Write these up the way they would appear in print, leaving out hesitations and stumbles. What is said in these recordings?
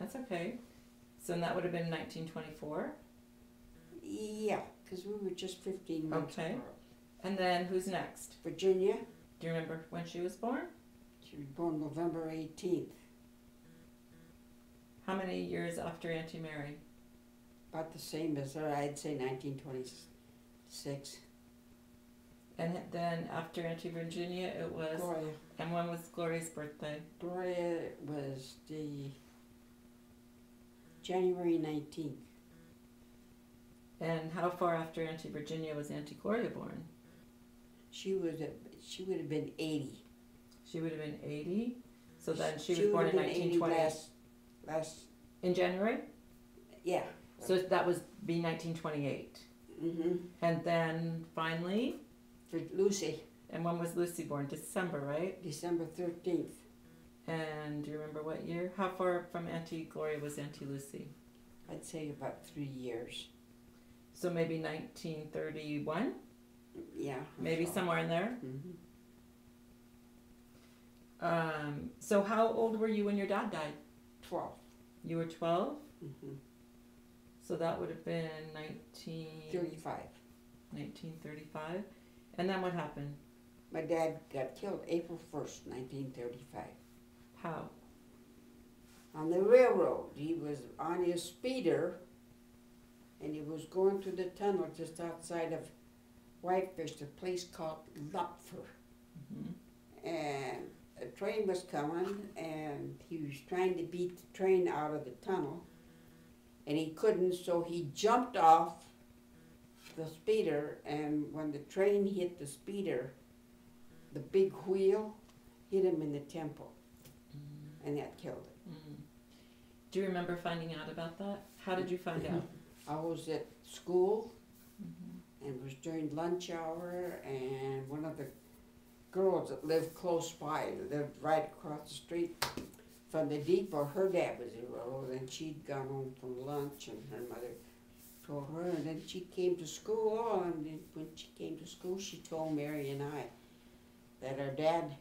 That's okay. So that would have been 1924. Yeah, because we were just 15 months Okay. apart. And then who's next? Virginia, Do you remember when she was born? she was born November 18th. How many years after Auntie Mary? About the same as her, I'd say 1926. And then after Auntie Virginia, it was. Gloria. And when was Gloria's birthday? Gloria was the January 19th. And how far after Auntie Virginia was Auntie Gloria born? She would have been 80. She would have been 80. So then she was would born have in been 1920. 80 last, In January? yeah. So that was be 1928. Mm-hmm. And then finally, For Lucy, and when was Lucy born? December, right? December 13th. And do you remember what year? How far from Auntie Gloria was Auntie Lucy? I'd say about 3 years. So maybe 1931? Yeah. Maybe so. somewhere in there? Mm-hmm. So how old were you when your dad died? 12. You were 12? Mm-hmm. So that would have been 35. 1935. And then what happened? My dad got killed April 1st, 1935. How? On the railroad. He was on his speeder, and he was going through the tunnel just outside of Whitefish, a place called Lupfer. Mm-hmm. And a train was coming, and he was trying to beat the train out of the tunnel, and he couldn't, so he jumped off the speeder, and when the train hit the speeder, the big wheel hit him in the temple, and that killed him. Mm-hmm. Do you remember finding out about that? How did you find out? I was at school, Mm-hmm. and it was during lunch hour, and one of the girls that lived close by, lived right across the street from the depot, her dad was a road, and she'd gone home from lunch, and her mother told her, and then she came to school, and then when she came to school, she told Mary and I that her dad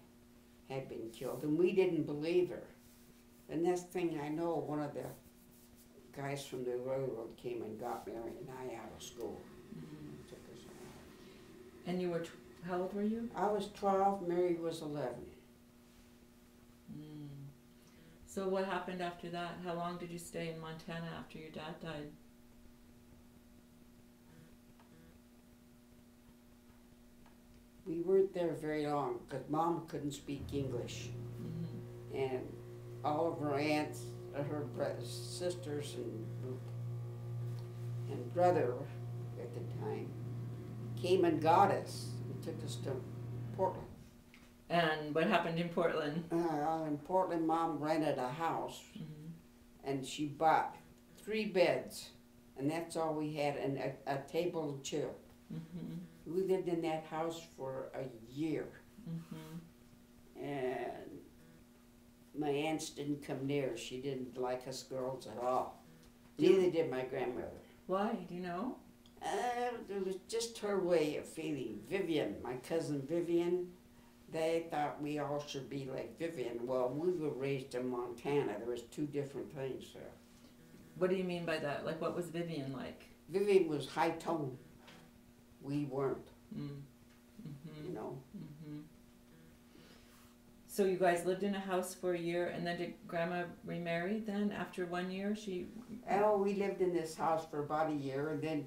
had been killed, and we didn't believe her. The next thing I know, one of the guys from the railroad came and got Mary and I out of school. Mm-hmm. Took us out. And you were, how old were you? I was 12, Mary was 11. Mm. So what happened after that? How long did you stay in Montana after your dad died? We weren't there very long because Mom couldn't speak English. Mm-hmm. And all of her aunts, her sisters and brother at the time came and got us and took us to Portland. And what happened in Portland? In Portland, Mom rented a house, Mm-hmm. and she bought 3 beds, and that's all we had, and a table and chair. Mm-hmm. We lived in that house for a year, Mm-hmm. and my aunts didn't come near. She didn't like us girls at all. Neither did my grandmother. Why? Do you know? It was just her way of feeling. Vivian, my cousin Vivian, they thought we all should be like Vivian. Well, we were raised in Montana. There was 2 different things there. What do you mean by that? Like, what was Vivian like? Vivian was high tone. We weren't, Mm. Mm-hmm. you know. Mm-hmm. So you guys lived in a house for a year, and then did Grandma remarry then after 1 year? Oh, we lived in this house for about a year, and then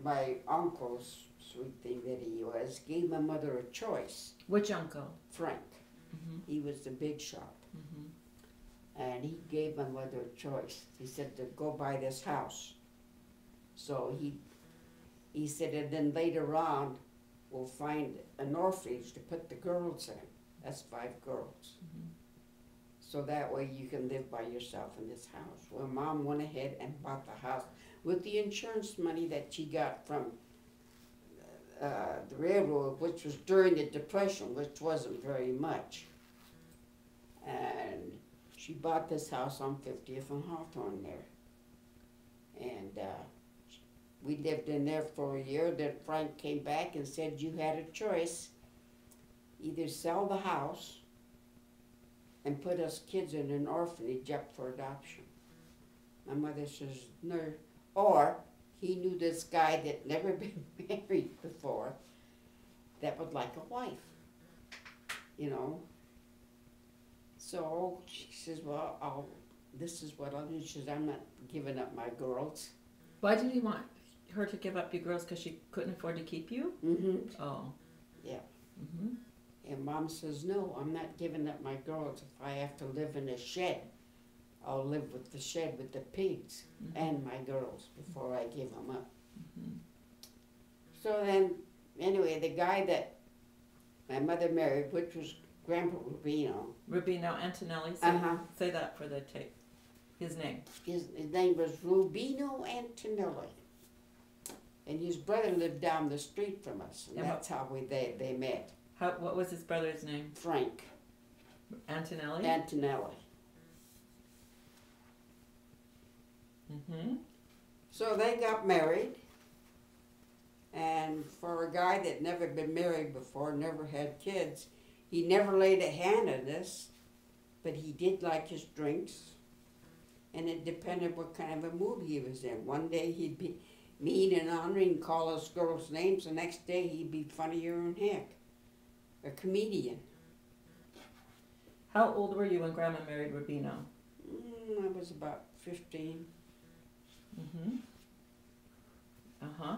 my uncle's sweet thing that he was gave my mother a choice. Which uncle? Frank. Mm-hmm. He was the big shot. Mm-hmm. And he gave my mother a choice. He said to go buy this house. So he said, and then later on, we'll find an orphanage to put the girls in. That's 5 girls. Mm-hmm. So that way you can live by yourself in this house. Well, Mom went ahead and bought the house with the insurance money that she got from the railroad, which was during the Depression, which wasn't very much. And she bought this house on 50th and Hawthorne there. And we lived in there for a year. Then Frank came back and said you had a choice. Either sell the house and put us kids in an orphanage up for adoption. My mother says, no. Or he knew this guy that never been married before that would like a wife, you know. So she says, well, this is what I'll do. She says, I'm not giving up my girls. Why did he want her to give up your girls? Because she couldn't afford to keep you? Mm-hmm. Oh. Yeah. Mm-hmm. And Mom says, no, I'm not giving up my girls. If I have to live in a shed, I'll live with the shed with the pigs and my girls before I give them up. Mm-hmm. So then, anyway, the guy that my mother married, which was Grandpa Rubino. Rubino Antonelli. Say that for the tape. His name. His name was Rubino Antonelli. And his brother lived down the street from us. And that's how they met. What was his brother's name? Frank. Antonelli? Antonelli. Mm-hmm. So they got married. And for a guy that never been married before, never had kids, he never laid a hand on us, but he did like his drinks. And it depended what kind of a mood he was in. One day he'd be mean and honoring, call us girls' names. The next day he'd be funnier than heck. A comedian. How old were you when Grandma married Rubino? I was about 15. Mm-hmm. Uh-huh.